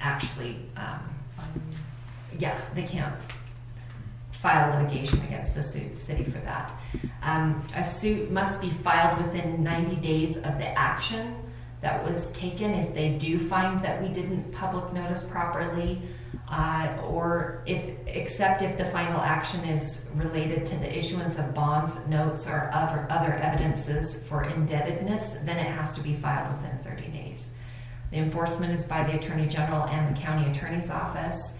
actually, they can't file litigation against the city for that. A suit must be filed within 90 days of the action that was taken if they do find that we didn't public notice properly, or except if the final action is related to the issuance of bonds, notes, or other evidences for indebtedness, then it has to be filed within 30 days. The enforcement is by the Attorney General and the County Attorney's Office.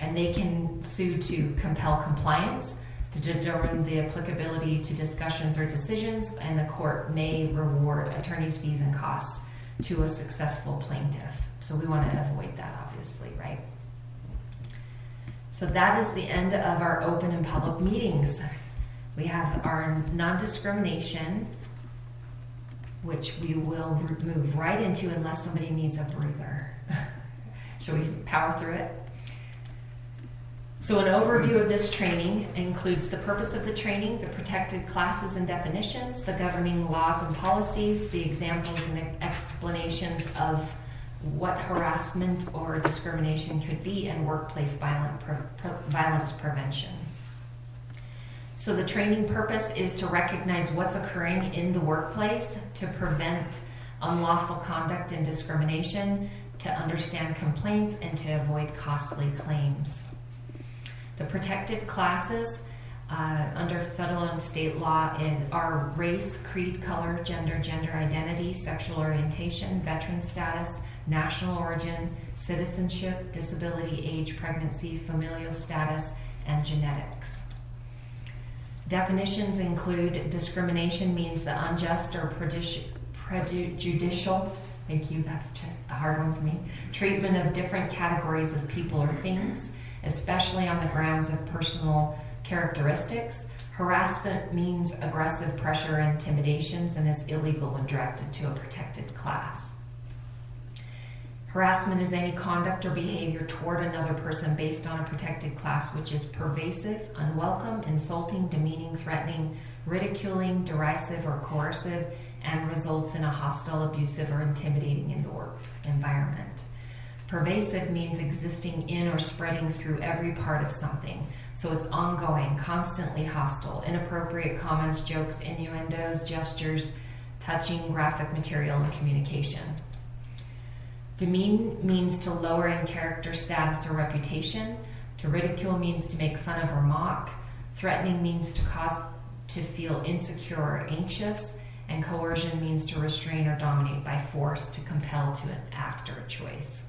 And they can sue to compel compliance, to determine the applicability to discussions or decisions, and the court may reward attorney's fees and costs to a successful plaintiff. So we want to avoid that, obviously, right? So that is the end of our open and public meetings. We have our non-discrimination, which we will move right into unless somebody needs a breather. Shall we power through it? So an overview of this training includes the purpose of the training, the protected classes and definitions, the governing laws and policies, the examples and explanations of what harassment or discrimination could be, and workplace violence prevention. So the training purpose is to recognize what's occurring in the workplace, to prevent unlawful conduct and discrimination, to understand complaints, and to avoid costly claims. The protected classes under federal and state law are race, creed, color, gender identity, sexual orientation, veteran status, national origin, citizenship, disability, age, pregnancy, familial status, and genetics. Definitions include discrimination means the unjust or prejudicial, thank you, that's a hard one for me, treatment of different categories of people or things, especially on the grounds of personal characteristics. Harassment means aggressive pressure or intimidations and is illegal when directed to a protected class. Harassment is any conduct or behavior toward another person based on a protected class which is pervasive, unwelcome, insulting, demeaning, threatening, ridiculing, derisive, or coercive, and results in a hostile, abusive, or intimidating in the work environment. Pervasive means existing in or spreading through every part of something. So it's ongoing, constantly hostile, inappropriate comments, jokes, innuendos, gestures, touching, graphic material, and communication. Demean means to lower in character, status, or reputation. To ridicule means to make fun of or mock. Threatening means to cause to feel insecure or anxious. And coercion means to restrain or dominate by force, to compel to an act or a choice.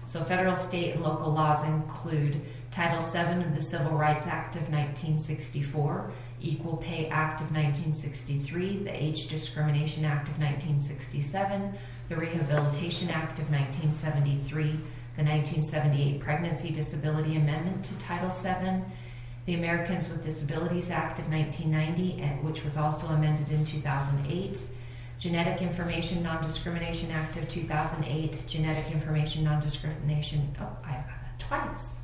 So federal, state, and local laws include Title VII of the Civil Rights Act of 1964, Equal Pay Act of 1963, the Age Discrimination Act of 1967, the Rehabilitation Act of 1973, the 1978 Pregnancy Disability Amendment to Title VII, the Americans with Disabilities Act of 1990, which was also amended in 2008, Genetic Information Non-Discrimination Act of 2008, Genetic Information Non-Discrimination, I have got that twice,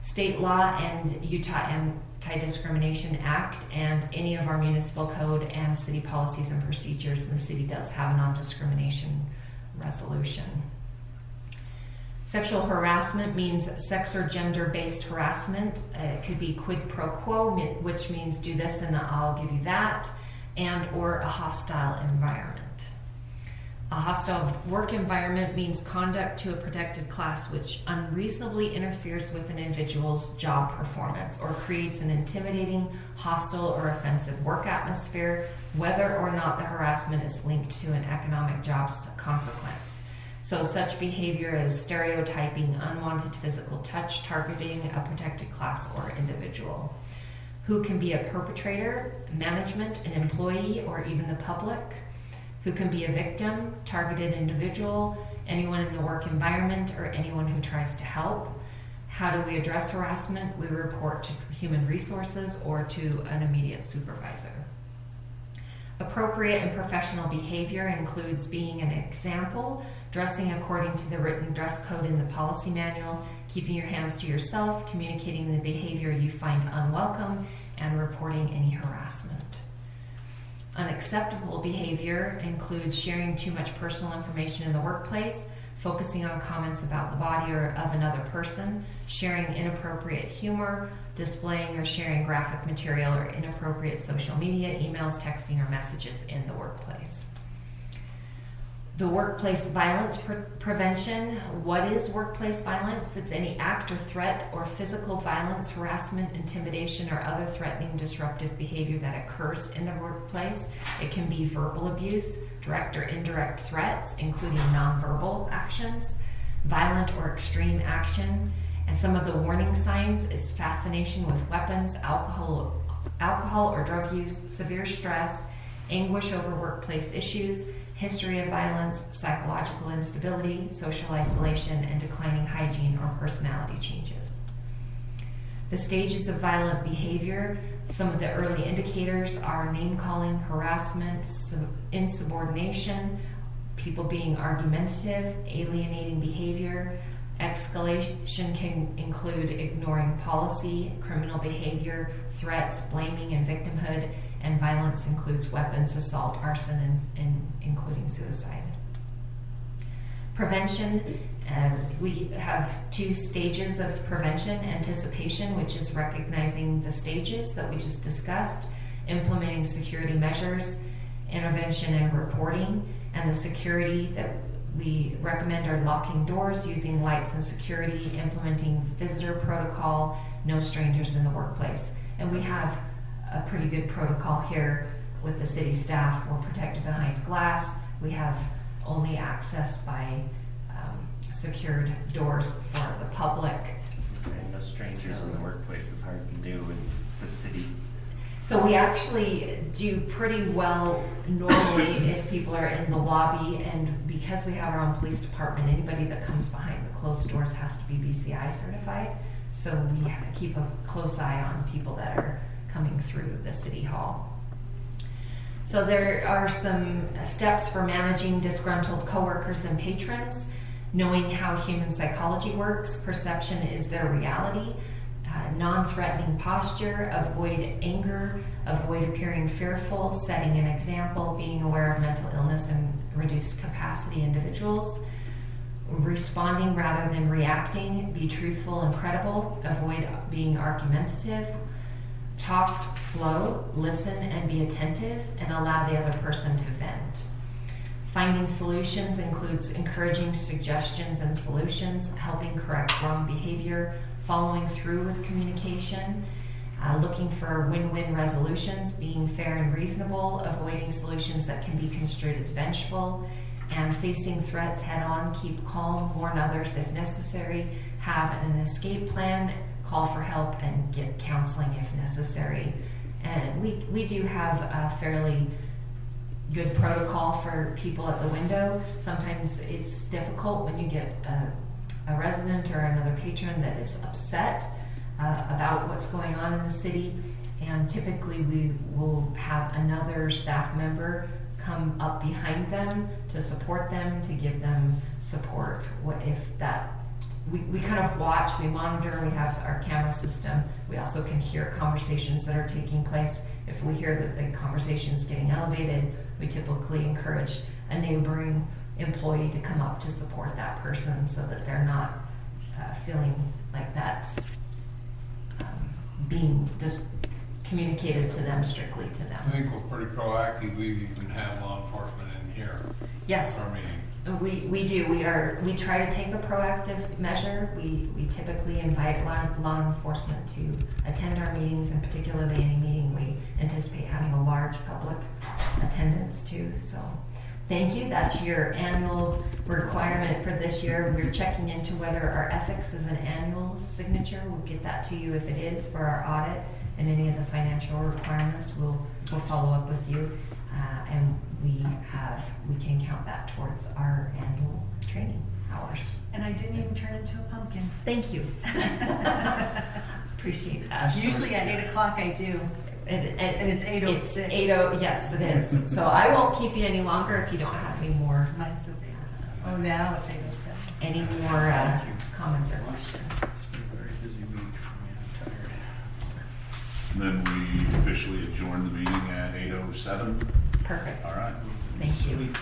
state law and Utah Anti-Discrimination Act, and any of our municipal code and city policies and procedures, and the city does have a non-discrimination resolution. Sexual harassment means sex or gender-based harassment. It could be quid pro quo, which means do this and I'll give you that, and or a hostile environment. A hostile work environment means conduct to a protected class which unreasonably interferes with an individual's job performance or creates an intimidating, hostile, or offensive work atmosphere, whether or not the harassment is linked to an economic job consequence. So such behavior as stereotyping, unwanted physical touch, targeting a protected class or individual. Who can be a perpetrator, management, an employee, or even the public. Who can be a victim, targeted individual, anyone in the work environment, or anyone who tries to help. How do we address harassment? We report to human resources or to an immediate supervisor. Appropriate and professional behavior includes being an example, dressing according to the written dress code in the policy manual, keeping your hands to yourself, communicating the behavior you find unwelcome, and reporting any harassment. Unacceptable behavior includes sharing too much personal information in the workplace, focusing on comments about the body or of another person, sharing inappropriate humor, displaying or sharing graphic material or inappropriate social media, emails, texting, or messages in the workplace. The workplace violence prevention. What is workplace violence? It's any act or threat or physical violence, harassment, intimidation, or other threatening, disruptive behavior that occurs in the workplace. It can be verbal abuse, direct or indirect threats, including nonverbal actions, violent or extreme action, and some of the warning signs is fascination with weapons, alcohol or drug use, severe stress, anguish over workplace issues, history of violence, psychological instability, social isolation, and declining hygiene or personality changes. The stages of violent behavior. Some of the early indicators are name-calling, harassment, insubordination, people being argumentative, alienating behavior. Escalation can include ignoring policy, criminal behavior, threats, blaming, and victimhood, and violence includes weapons, assault, arson, and including suicide. Prevention, we have two stages of prevention: anticipation, which is recognizing the stages that we just discussed, implementing security measures, intervention and reporting, and the security that we recommend are locking doors, using lights and security, implementing visitor protocol, no strangers in the workplace. And we have a pretty good protocol here with the city staff. We're protected behind glass. We have only access by secured doors for the public. And no strangers in the workplace is hard to do in the city. So we actually do pretty well normally if people are in the lobby, and because we have our own police department, anybody that comes behind the closed doors has to be BCI certified. So we have to keep a close eye on people that are coming through the city hall. So there are some steps for managing disgruntled coworkers and patrons. Knowing how human psychology works, perception is their reality. Non-threatening posture, avoid anger, avoid appearing fearful, setting an example, being aware of mental illness and reduced capacity individuals. Responding rather than reacting, be truthful and credible, avoid being argumentative. Talk slow, listen, and be attentive, and allow the other person to vent. Finding solutions includes encouraging suggestions and solutions, helping correct wrong behavior, following through with communication, looking for win-win resolutions, being fair and reasonable, avoiding solutions that can be construed as vengeful, and facing threats head-on. Keep calm, warn others if necessary, have an escape plan, call for help, and get counseling if necessary. And we do have a fairly good protocol for people at the window. Sometimes it's difficult when you get a resident or another patron that is upset about what's going on in the city, and typically we will have another staff member come up behind them to support them, to give them support. What if that, we kind of watch, we monitor, we have our camera system. We also can hear conversations that are taking place. If we hear that the conversation is getting elevated, we typically encourage a neighboring employee to come up to support that person so that they're not feeling like that's being just communicated to them, strictly to them. I think we're pretty proactive. We even have law enforcement in here. Yes. Our meeting. We do. We try to take a proactive measure. We typically invite law enforcement to attend our meetings, and particularly any meeting we anticipate having a large public attendance to. So thank you. That's your annual requirement for this year. We're checking into whether our ethics is an annual signature. We'll get that to you if it is for our audit, and any of the financial requirements we'll follow up with you. And we can count that towards our annual training hours. And I didn't even turn into a pumpkin. Thank you. Appreciate that. Usually at 8 o'clock I do. And it's 8:06. 8:00, yes, it is. So I won't keep you any longer if you don't have any more, Mine says 8:07. Oh, now it's 8:07. any more comments or questions. It's been a very busy week for me. I'm tired. And then we officially adjourn the meeting at 8:07. Perfect. All right. Thank you. Sweet.